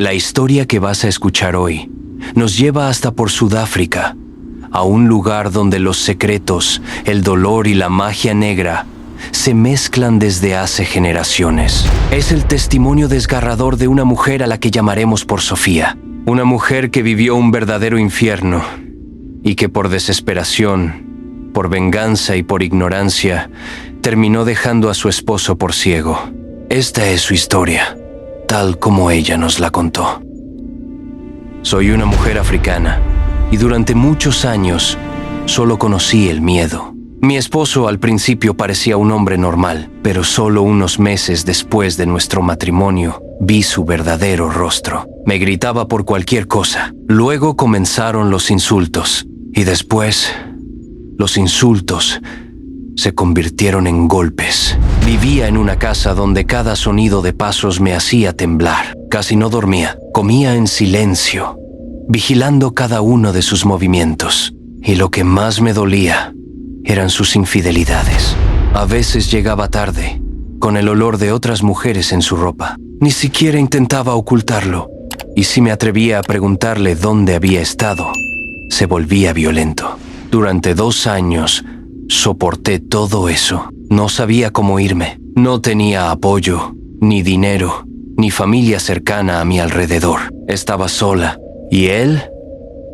La historia que vas a escuchar hoy nos lleva hasta por Sudáfrica, a un lugar donde los secretos, el dolor y la magia negra se mezclan desde hace generaciones. Es el testimonio desgarrador de una mujer a la que llamaremos por Sofía. Una mujer que vivió un verdadero infierno y que por desesperación, por venganza y por ignorancia, terminó dejando a su esposo por ciego. Esta es su historia, tal como ella nos la contó. Soy una mujer africana y durante muchos años solo conocí el miedo. Mi esposo al principio parecía un hombre normal, pero solo unos meses después de nuestro matrimonio vi su verdadero rostro. Me gritaba por cualquier cosa. Luego comenzaron los insultos y después los insultos se convirtieron en golpes. Vivía en una casa donde cada sonido de pasos me hacía temblar. Casi no dormía. Comía en silencio, vigilando cada uno de sus movimientos. Y lo que más me dolía eran sus infidelidades. A veces llegaba tarde, con el olor de otras mujeres en su ropa. Ni siquiera intentaba ocultarlo. Y si me atrevía a preguntarle dónde había estado, se volvía violento. Durante 2 años soporté todo eso. No sabía cómo irme. No tenía apoyo, ni dinero, ni familia cercana a mi alrededor. Estaba sola, y él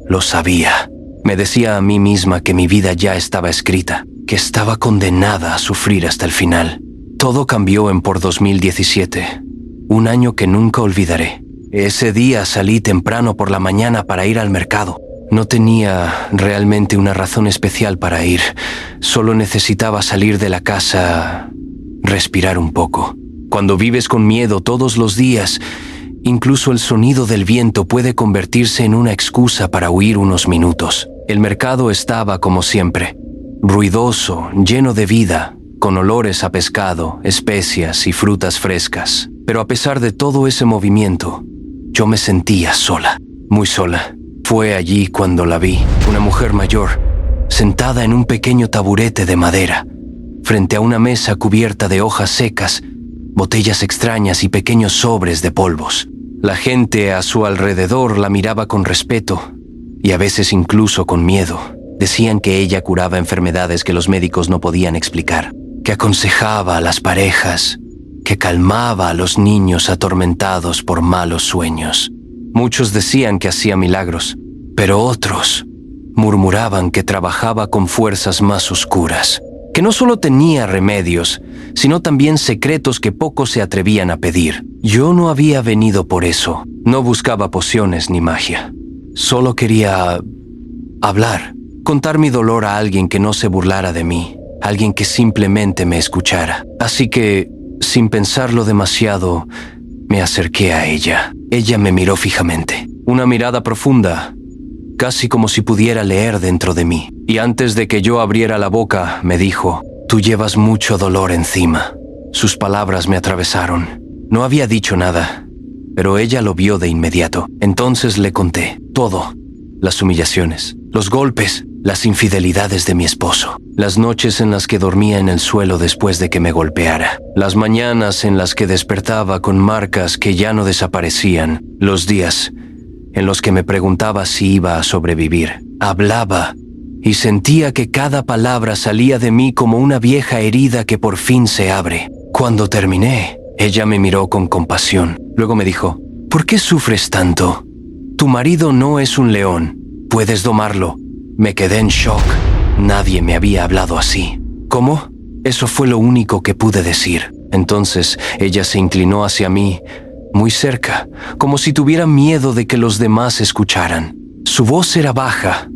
lo sabía. Me decía a mí misma que mi vida ya estaba escrita, que estaba condenada a sufrir hasta el final. Todo cambió por 2017, un año que nunca olvidaré. Ese día salí temprano por la mañana para ir al mercado. No tenía realmente una razón especial para ir, solo necesitaba salir de la casa, respirar un poco. Cuando vives con miedo todos los días, incluso el sonido del viento puede convertirse en una excusa para huir unos minutos. El mercado estaba como siempre, ruidoso, lleno de vida, con olores a pescado, especias y frutas frescas. Pero a pesar de todo ese movimiento, yo me sentía sola, muy sola. Fue allí cuando la vi, una mujer mayor, sentada en un pequeño taburete de madera, frente a una mesa cubierta de hojas secas, botellas extrañas y pequeños sobres de polvos. La gente a su alrededor la miraba con respeto y a veces incluso con miedo. Decían que ella curaba enfermedades que los médicos no podían explicar, que aconsejaba a las parejas, que calmaba a los niños atormentados por malos sueños. Muchos decían que hacía milagros, pero otros murmuraban que trabajaba con fuerzas más oscuras, que no solo tenía remedios, sino también secretos que pocos se atrevían a pedir. Yo no había venido por eso, no buscaba pociones ni magia. Solo quería hablar, contar mi dolor a alguien que no se burlara de mí, alguien que simplemente me escuchara. Así que, sin pensarlo demasiado, me acerqué a ella. Ella me miró fijamente, una mirada profunda, casi como si pudiera leer dentro de mí. Y antes de que yo abriera la boca, me dijo: «Tú llevas mucho dolor encima». Sus palabras me atravesaron. No había dicho nada, pero ella lo vio de inmediato. Entonces le conté todo: las humillaciones, los golpes, las infidelidades de mi esposo, las noches en las que dormía en el suelo después de que me golpeara, las mañanas en las que despertaba con marcas que ya no desaparecían, los días en los que me preguntaba si iba a sobrevivir. Hablaba y sentía que cada palabra salía de mí como una vieja herida que por fin se abre. Cuando terminé, ella me miró con compasión. Luego me dijo: «¿Por qué sufres tanto? Tu marido no es un león. Puedes domarlo». Me quedé en shock. Nadie me había hablado así. ¿Cómo? Eso fue lo único que pude decir. Entonces ella se inclinó hacia mí, muy cerca, como si tuviera miedo de que los demás escucharan. Su voz era baja,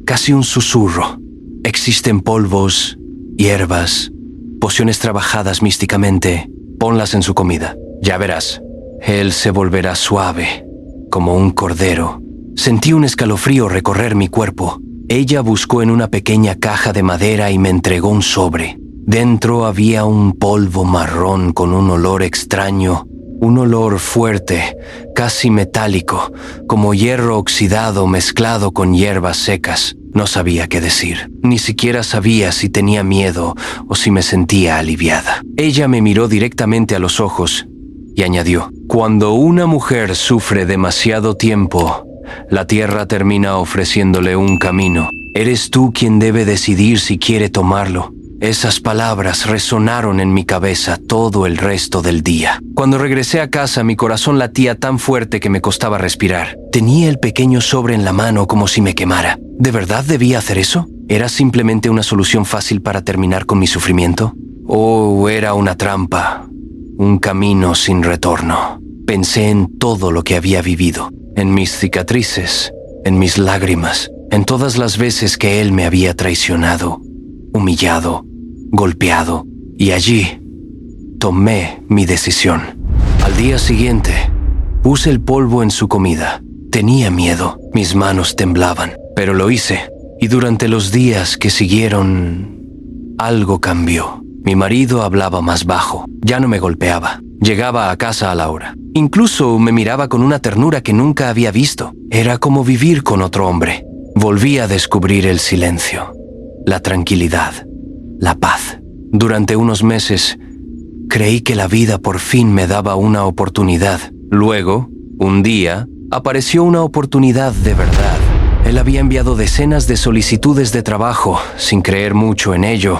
casi un susurro. «Existen polvos, hierbas, pociones trabajadas místicamente. Ponlas en su comida. Ya verás. Él se volverá suave, como un cordero». Sentí un escalofrío recorrer mi cuerpo. Ella buscó en una pequeña caja de madera y me entregó un sobre. Dentro había un polvo marrón con un olor extraño, un olor fuerte, casi metálico, como hierro oxidado mezclado con hierbas secas. No sabía qué decir. Ni siquiera sabía si tenía miedo o si me sentía aliviada. Ella me miró directamente a los ojos y añadió: Cuando una mujer sufre demasiado tiempo, la tierra termina ofreciéndole un camino. Eres tú quien debe decidir si quiere tomarlo. Esas palabras resonaron en mi cabeza todo el resto del día. Cuando regresé a casa, mi corazón latía tan fuerte que me costaba respirar. Tenía el pequeño sobre en la mano como si me quemara. ¿De verdad debía hacer eso? ¿Era simplemente una solución fácil para terminar con mi sufrimiento? ¿O era una trampa? Un camino sin retorno. Pensé en todo lo que había vivido, en mis cicatrices, en mis lágrimas, en todas las veces que él me había traicionado, humillado, golpeado, y allí tomé mi decisión. Al día siguiente, puse el polvo en su comida. Tenía miedo, mis manos temblaban, pero lo hice, y durante los días que siguieron, algo cambió. Mi marido hablaba más bajo, ya no me golpeaba, llegaba a casa a la hora. Incluso me miraba con una ternura que nunca había visto. Era como vivir con otro hombre. Volví a descubrir el silencio, la tranquilidad, la paz. Durante unos meses, creí que la vida por fin me daba una oportunidad. Luego, un día, apareció una oportunidad de verdad. Él había enviado decenas de solicitudes de trabajo, sin creer mucho en ello,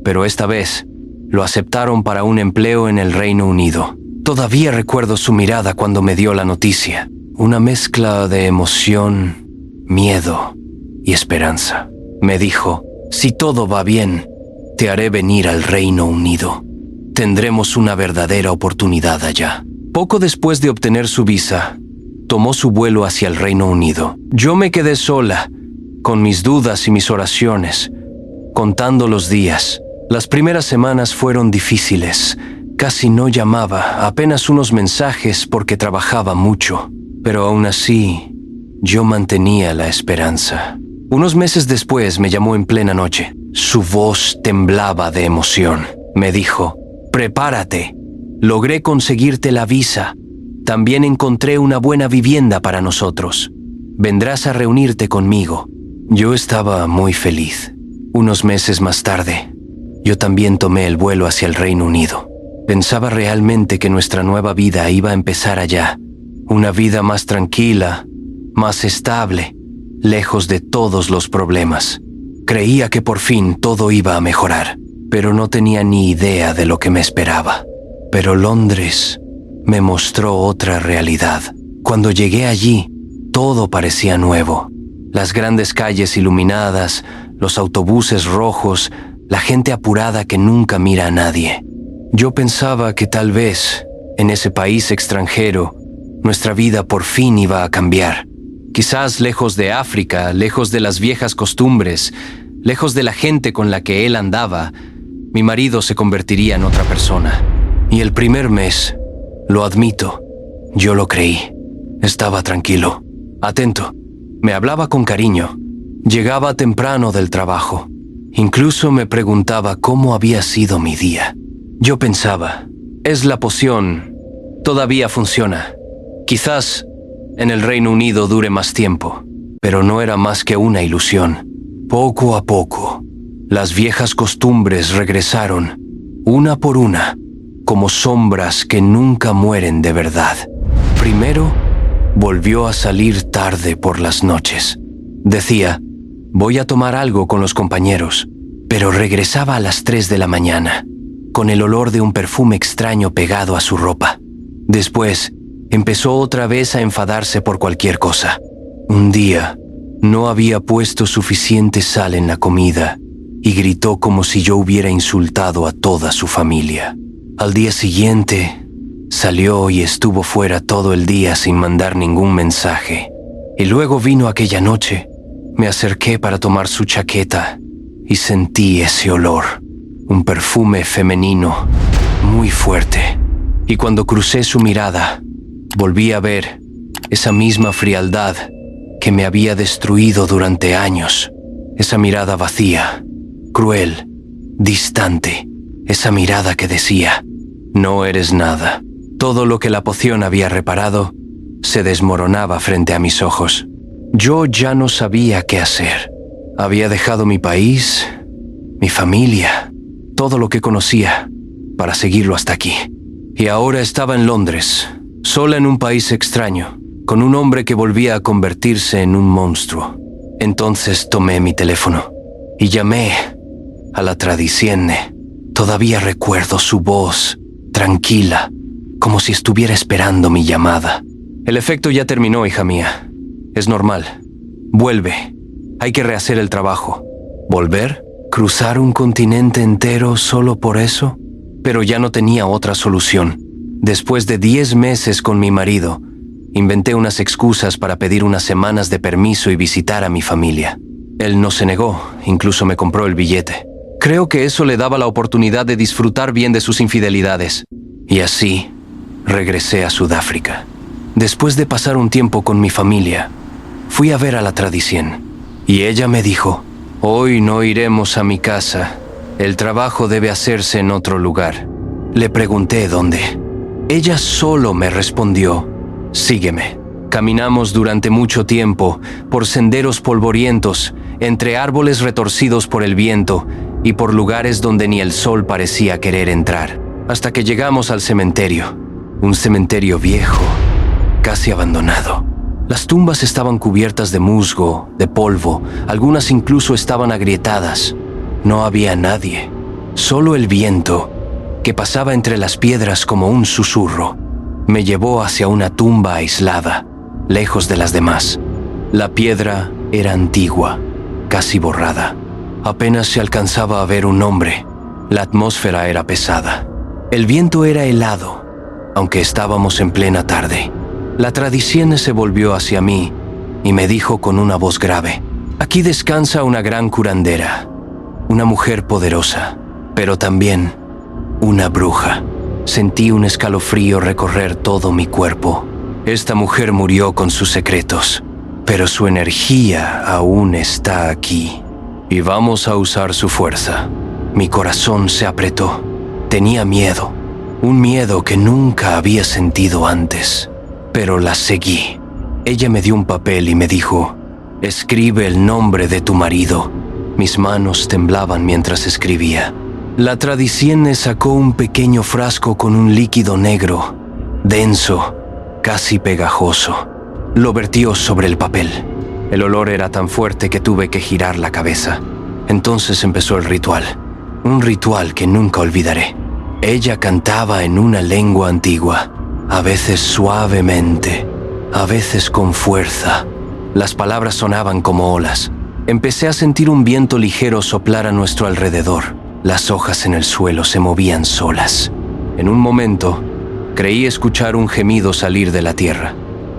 pero esta vez lo aceptaron para un empleo en el Reino Unido. Todavía recuerdo su mirada cuando me dio la noticia. Una mezcla de emoción, miedo y esperanza. Me dijo, si todo va bien, te haré venir al Reino Unido. Tendremos una verdadera oportunidad allá. Poco después de obtener su visa, tomó su vuelo hacia el Reino Unido. Yo me quedé sola, con mis dudas y mis oraciones, contando los días. Las primeras semanas fueron difíciles. Casi no llamaba, apenas unos mensajes porque trabajaba mucho. Pero aún así, yo mantenía la esperanza. Unos meses después me llamó en plena noche. Su voz temblaba de emoción. Me dijo, prepárate. Logré conseguirte la visa. También encontré una buena vivienda para nosotros. Vendrás a reunirte conmigo. Yo estaba muy feliz. Unos meses más tarde, yo también tomé el vuelo hacia el Reino Unido. Pensaba realmente que nuestra nueva vida iba a empezar allá. Una vida más tranquila, más estable, lejos de todos los problemas. Creía que por fin todo iba a mejorar, pero no tenía ni idea de lo que me esperaba. Pero Londres me mostró otra realidad. Cuando llegué allí, todo parecía nuevo. Las grandes calles iluminadas, los autobuses rojos, la gente apurada que nunca mira a nadie. Yo pensaba que tal vez, en ese país extranjero, nuestra vida por fin iba a cambiar. Quizás lejos de África, lejos de las viejas costumbres, lejos de la gente con la que él andaba, mi marido se convertiría en otra persona. Y el primer mes, lo admito, yo lo creí. Estaba tranquilo, atento, me hablaba con cariño, llegaba temprano del trabajo. Incluso me preguntaba cómo había sido mi día. Yo pensaba, es la poción, todavía funciona. Quizás en el Reino Unido dure más tiempo, pero no era más que una ilusión. Poco a poco, las viejas costumbres regresaron, una por una, como sombras que nunca mueren de verdad. Primero, volvió a salir tarde por las noches. Decía, voy a tomar algo con los compañeros, pero regresaba a las 3 de la mañana, con el olor de un perfume extraño pegado a su ropa. Después, empezó otra vez a enfadarse por cualquier cosa. Un día, no había puesto suficiente sal en la comida y gritó como si yo hubiera insultado a toda su familia. Al día siguiente, salió y estuvo fuera todo el día sin mandar ningún mensaje. Y luego vino aquella noche. Me acerqué para tomar su chaqueta y sentí ese olor, un perfume femenino muy fuerte. Y cuando crucé su mirada, volví a ver esa misma frialdad que me había destruido durante años. Esa mirada vacía, cruel, distante. Esa mirada que decía, no eres nada. Todo lo que la poción había reparado se desmoronaba frente a mis ojos. Yo ya no sabía qué hacer. Había dejado mi país, mi familia, todo lo que conocía, para seguirlo hasta aquí. Y ahora estaba en Londres, sola en un país extraño, con un hombre que volvía a convertirse en un monstruo. Entonces tomé mi teléfono y llamé a la Tradizione. Todavía recuerdo su voz, tranquila, como si estuviera esperando mi llamada. El efecto ya terminó, hija mía. Es normal. Vuelve. Hay que rehacer el trabajo. ¿Volver? ¿Cruzar un continente entero solo por eso? Pero ya no tenía otra solución. Después de 10 meses con mi marido, inventé unas excusas para pedir unas semanas de permiso y visitar a mi familia. Él no se negó, incluso me compró el billete. Creo que eso le daba la oportunidad de disfrutar bien de sus infidelidades. Y así, regresé a Sudáfrica. Después de pasar un tiempo con mi familia, fui a ver a la Tradizione. Y ella me dijo, hoy no iremos a mi casa. El trabajo debe hacerse en otro lugar. Le pregunté dónde. Ella solo me respondió, sígueme. Caminamos durante mucho tiempo por senderos polvorientos, entre árboles retorcidos por el viento y por lugares donde ni el sol parecía querer entrar, hasta que llegamos al cementerio. Un cementerio viejo, casi abandonado. Las tumbas estaban cubiertas de musgo, de polvo, algunas incluso estaban agrietadas. No había nadie, solo el viento, que pasaba entre las piedras como un susurro, me llevó hacia una tumba aislada, lejos de las demás. La piedra era antigua, casi borrada. Apenas se alcanzaba a ver un nombre. La atmósfera era pesada. El viento era helado, aunque estábamos en plena tarde. La Tradizione se volvió hacia mí y me dijo con una voz grave, aquí descansa una gran curandera, una mujer poderosa, pero también una bruja. Sentí un escalofrío recorrer todo mi cuerpo. Esta mujer murió con sus secretos, pero su energía aún está aquí. Y vamos a usar su fuerza. Mi corazón se apretó. Tenía miedo, un miedo que nunca había sentido antes. Pero la seguí. Ella me dio un papel y me dijo, escribe el nombre de tu marido. Mis manos temblaban mientras escribía. La Tradizione sacó un pequeño frasco con un líquido negro, denso, casi pegajoso. Lo vertió sobre el papel. El olor era tan fuerte que tuve que girar la cabeza. Entonces empezó el ritual. Un ritual que nunca olvidaré. Ella cantaba en una lengua antigua, a veces suavemente, a veces con fuerza. Las palabras sonaban como olas. Empecé a sentir un viento ligero soplar a nuestro alrededor. Las hojas en el suelo se movían solas. En un momento, creí escuchar un gemido salir de la tierra,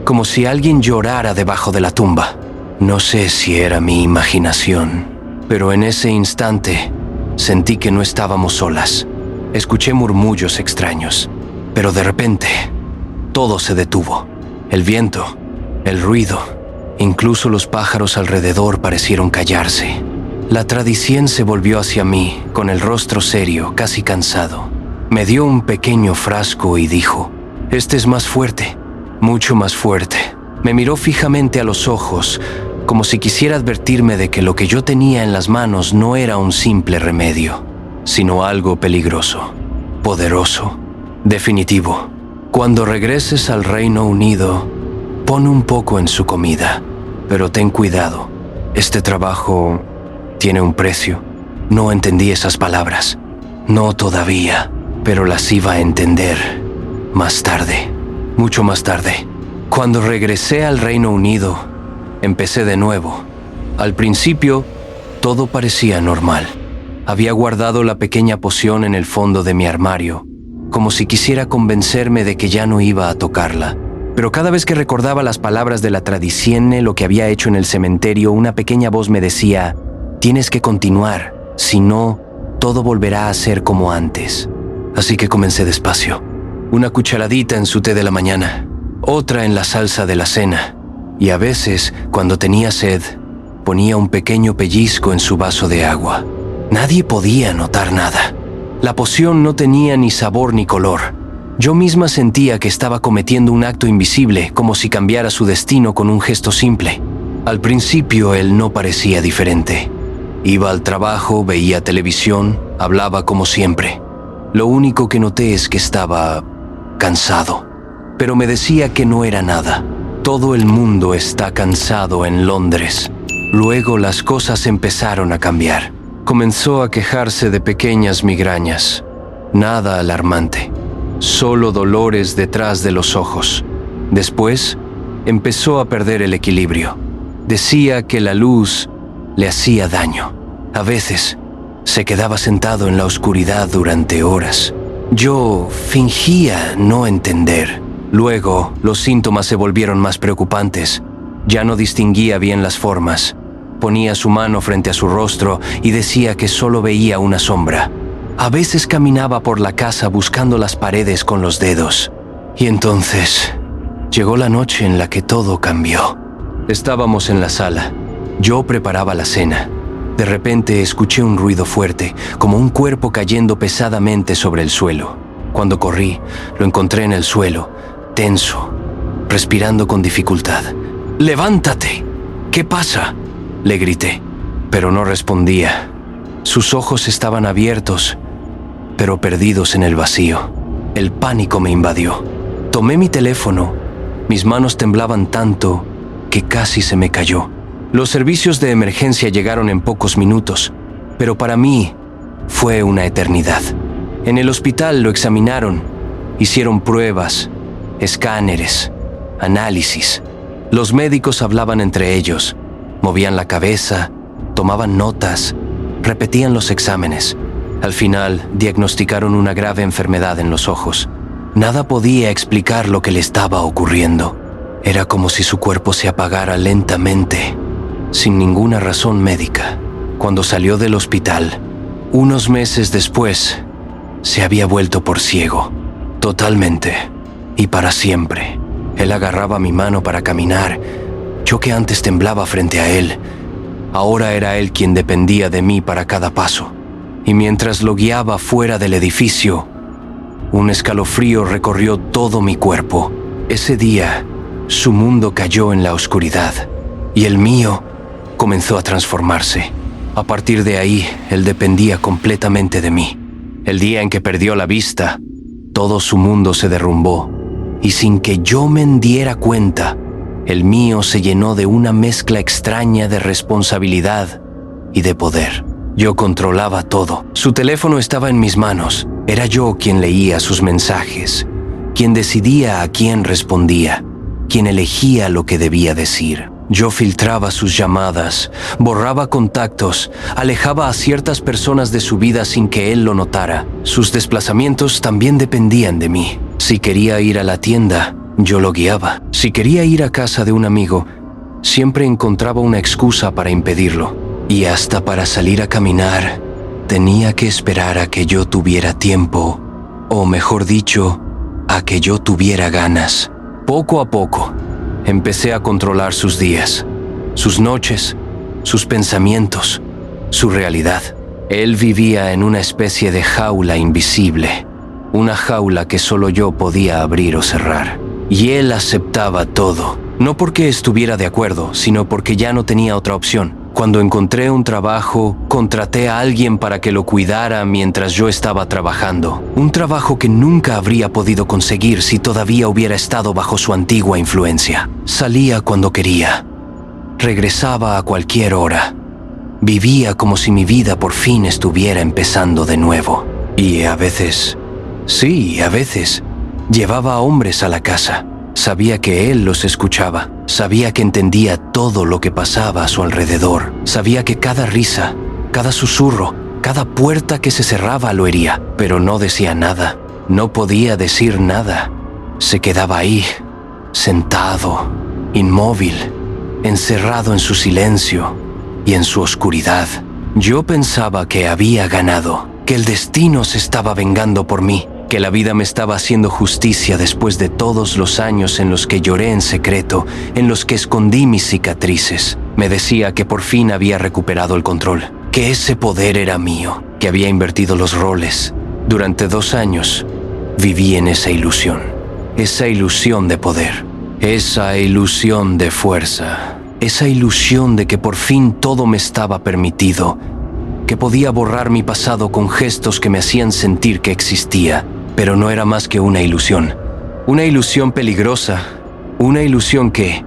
como si alguien llorara debajo de la tumba. No sé si era mi imaginación, pero en ese instante sentí que no estábamos solas. Escuché murmullos extraños, pero de repente todo se detuvo. El viento, el ruido, incluso los pájaros alrededor parecieron callarse. La Tradizione se volvió hacia mí, con el rostro serio, casi cansado. Me dio un pequeño frasco y dijo, este es más fuerte, mucho más fuerte. Me miró fijamente a los ojos, como si quisiera advertirme de que lo que yo tenía en las manos no era un simple remedio, sino algo peligroso, poderoso, definitivo. Cuando regreses al Reino Unido, pon un poco en su comida, pero ten cuidado. Este trabajo tiene un precio. No entendí esas palabras. No todavía, pero las iba a entender más tarde, mucho más tarde. Cuando regresé al Reino Unido, empecé de nuevo. Al principio, todo parecía normal. Había guardado la pequeña poción en el fondo de mi armario, como si quisiera convencerme de que ya no iba a tocarla. Pero cada vez que recordaba las palabras de la Tradizione, lo que había hecho en el cementerio, una pequeña voz me decía, tienes que continuar, si no, todo volverá a ser como antes. Así que comencé despacio. Una cucharadita en su té de la mañana, otra en la salsa de la cena, y a veces, cuando tenía sed, ponía un pequeño pellizco en su vaso de agua. Nadie podía notar nada. La poción no tenía ni sabor ni color. Yo misma sentía que estaba cometiendo un acto invisible, como si cambiara su destino con un gesto simple. Al principio él no parecía diferente. Iba al trabajo, veía televisión, hablaba como siempre. Lo único que noté es que estaba cansado. pero me decía que no era nada. Todo el mundo está cansado en Londres. Luego las cosas empezaron a cambiar. Comenzó a quejarse de pequeñas migrañas. Nada alarmante, solo dolores detrás de los ojos. Después, empezó a perder el equilibrio. Decía que la luz le hacía daño. A veces, se quedaba sentado en la oscuridad durante horas. Yo fingía no entender. Luego, los síntomas se volvieron más preocupantes. Ya no distinguía bien las formas. Ponía su mano frente a su rostro y decía que solo veía una sombra. A veces caminaba por la casa buscando las paredes con los dedos. Y entonces, llegó la noche en la que todo cambió. Estábamos en la sala. Yo preparaba la cena. De repente escuché un ruido fuerte, como un cuerpo cayendo pesadamente sobre el suelo. Cuando corrí, lo encontré en el suelo, tenso, respirando con dificultad. ¡Levántate! ¿Qué pasa?, le grité, pero no respondía. Sus ojos estaban abiertos, pero perdidos en el vacío. El pánico me invadió. Tomé mi teléfono. Mis manos temblaban tanto que casi se me cayó. Los servicios de emergencia llegaron en pocos minutos, pero para mí fue una eternidad. En el hospital lo examinaron, hicieron pruebas, escáneres, análisis. Los médicos hablaban entre ellos, movían la cabeza, tomaban notas, repetían los exámenes. Al final, diagnosticaron una grave enfermedad en los ojos. Nada podía explicar lo que le estaba ocurriendo. Era como si su cuerpo se apagara lentamente, sin ninguna razón médica. Cuando salió del hospital, unos meses después, se había vuelto por ciego, totalmente y para siempre. Él agarraba mi mano para caminar. Yo, que antes temblaba frente a él, ahora era él quien dependía de mí para cada paso. Y mientras lo guiaba fuera del edificio, un escalofrío recorrió todo mi cuerpo. Ese día, su mundo cayó en la oscuridad y el mío comenzó a transformarse. A partir de ahí, él dependía completamente de mí. El día en que perdió la vista, todo su mundo se derrumbó, y sin que yo me diera cuenta, el mío se llenó de una mezcla extraña de responsabilidad y de poder. Yo controlaba todo. Su teléfono estaba en mis manos. Era yo quien leía sus mensajes, quien decidía a quién respondía, quien elegía lo que debía decir. Yo filtraba sus llamadas, borraba contactos, alejaba a ciertas personas de su vida sin que él lo notara. Sus desplazamientos también dependían de mí. Si quería ir a la tienda, yo lo guiaba. Si quería ir a casa de un amigo, siempre encontraba una excusa para impedirlo. Y hasta para salir a caminar, tenía que esperar a que yo tuviera tiempo, o mejor dicho, a que yo tuviera ganas. Poco a poco, empecé a controlar sus días, sus noches, sus pensamientos, su realidad. Él vivía en una especie de jaula invisible, una jaula que solo yo podía abrir o cerrar. Y él aceptaba todo, no porque estuviera de acuerdo, sino porque ya no tenía otra opción. Cuando encontré un trabajo, contraté a alguien para que lo cuidara mientras yo estaba trabajando. Un trabajo que nunca habría podido conseguir si todavía hubiera estado bajo su antigua influencia. Salía cuando quería. Regresaba a cualquier hora. Vivía como si mi vida por fin estuviera empezando de nuevo. Y a veces, llevaba a hombres a la casa. Sabía que él los escuchaba. Sabía que entendía todo lo que pasaba a su alrededor. Sabía que cada risa, cada susurro, cada puerta que se cerraba lo hería. Pero no decía nada. No podía decir nada. Se quedaba ahí, sentado, inmóvil, encerrado en su silencio y en su oscuridad. Yo pensaba que había ganado, que el destino se estaba vengando por mí, que la vida me estaba haciendo justicia después de todos los años en los que lloré en secreto, en los que escondí mis cicatrices. Me decía que por fin había recuperado el control, que ese poder era mío, que había invertido los roles. Durante 2 años viví en esa ilusión de poder, esa ilusión de fuerza, esa ilusión de que por fin todo me estaba permitido, que podía borrar mi pasado con gestos que me hacían sentir que existía. Pero no era más que una ilusión Una ilusión peligrosa, una ilusión que,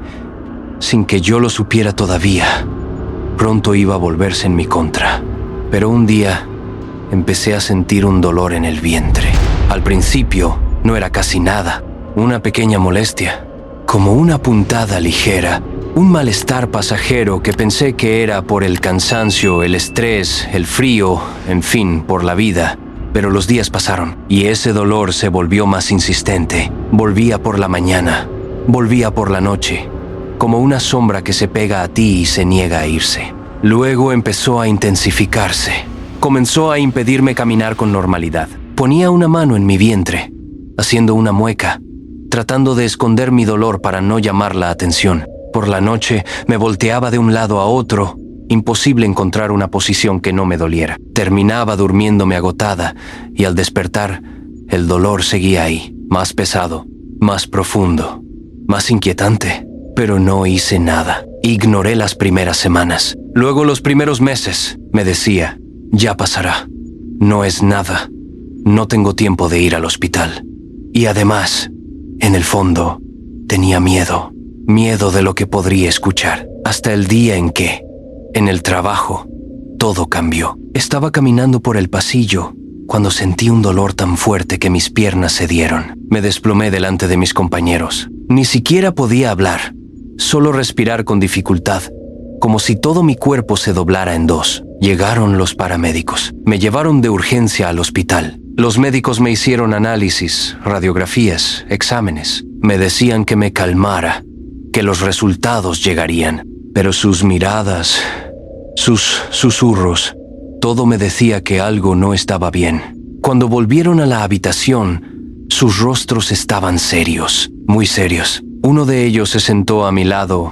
sin que yo lo supiera todavía, pronto iba a volverse en mi contra. Pero un día empecé a sentir un dolor en el vientre. Al principio no era casi nada, una pequeña molestia, como una puntada ligera, un malestar pasajero que pensé que era por el cansancio, el estrés, el frío, en fin, por la vida. Pero los días pasaron y ese dolor se volvió más insistente. Volvía por la mañana, volvía por la noche, como una sombra que se pega a ti y se niega a irse. Luego empezó a intensificarse. Comenzó a impedirme caminar con normalidad. Ponía una mano en mi vientre, haciendo una mueca, tratando de esconder mi dolor para no llamar la atención. Por la noche me volteaba de un lado a otro. Imposible encontrar una posición que no me doliera. Terminaba durmiéndome agotada y al despertar, el dolor seguía ahí, más pesado, más profundo, más inquietante. Pero no hice nada. Ignoré las primeras semanas. Luego los primeros meses. Me decía, ya pasará. No es nada. No tengo tiempo de ir al hospital. Y además, en el fondo, tenía miedo. Miedo de lo que podría escuchar. Hasta el día en que, en el trabajo, todo cambió. Estaba caminando por el pasillo cuando sentí un dolor tan fuerte que mis piernas cedieron. Me desplomé delante de mis compañeros. Ni siquiera podía hablar, solo respirar con dificultad, como si todo mi cuerpo se doblara en dos. Llegaron los paramédicos. Me llevaron de urgencia al hospital. Los médicos me hicieron análisis, radiografías, exámenes. Me decían que me calmara, que los resultados llegarían. Pero sus miradas, sus susurros, todo me decía que algo no estaba bien. Cuando volvieron a la habitación, sus rostros estaban serios, muy serios. Uno de ellos se sentó a mi lado,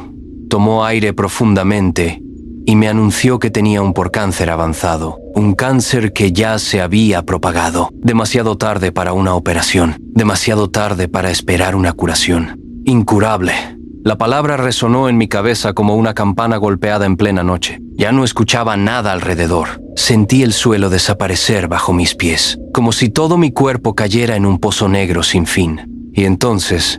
tomó aire profundamente y me anunció que tenía un cáncer avanzado, un cáncer que ya se había propagado. Demasiado tarde para una operación, demasiado tarde para esperar una curación. Incurable. La palabra resonó en mi cabeza como una campana golpeada en plena noche. Ya no escuchaba nada alrededor. Sentí el suelo desaparecer bajo mis pies, como si todo mi cuerpo cayera en un pozo negro sin fin. Y entonces,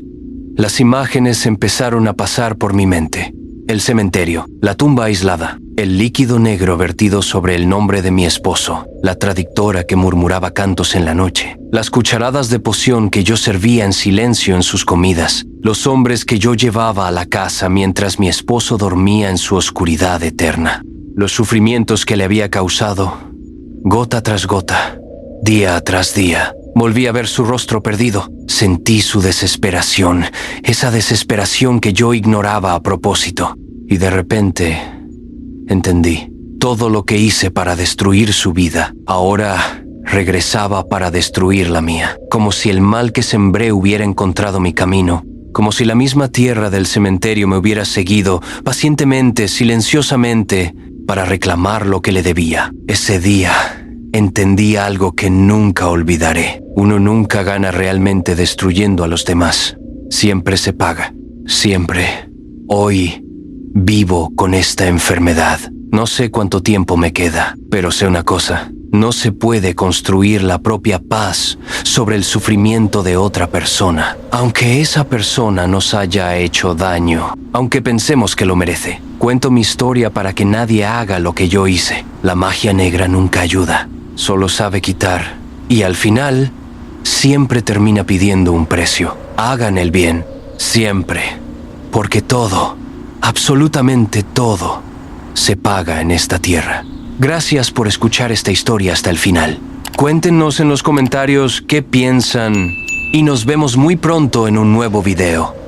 las imágenes empezaron a pasar por mi mente. El cementerio, la tumba aislada, el líquido negro vertido sobre el nombre de mi esposo, la traductora que murmuraba cantos en la noche, las cucharadas de poción que yo servía en silencio en sus comidas, los hombres que yo llevaba a la casa mientras mi esposo dormía en su oscuridad eterna, los sufrimientos que le había causado, gota tras gota, día tras día. Volví a ver su rostro perdido. Sentí su desesperación, esa desesperación que yo ignoraba a propósito. Y de repente, entendí. Todo lo que hice para destruir su vida, ahora regresaba para destruir la mía. Como si el mal que sembré hubiera encontrado mi camino. Como si la misma tierra del cementerio me hubiera seguido, pacientemente, silenciosamente, para reclamar lo que le debía. Ese día entendí algo que nunca olvidaré. Uno nunca gana realmente destruyendo a los demás. Siempre se paga. Siempre. Hoy vivo con esta enfermedad. No sé cuánto tiempo me queda, pero sé una cosa. No se puede construir la propia paz sobre el sufrimiento de otra persona, aunque esa persona nos haya hecho daño, aunque pensemos que lo merece. Cuento mi historia para que nadie haga lo que yo hice. La magia negra nunca ayuda, solo sabe quitar. Y al final, siempre termina pidiendo un precio. Hagan el bien, siempre. Porque todo, absolutamente todo, se paga en esta tierra. Gracias por escuchar esta historia hasta el final. Cuéntenos en los comentarios qué piensan y nos vemos muy pronto en un nuevo video.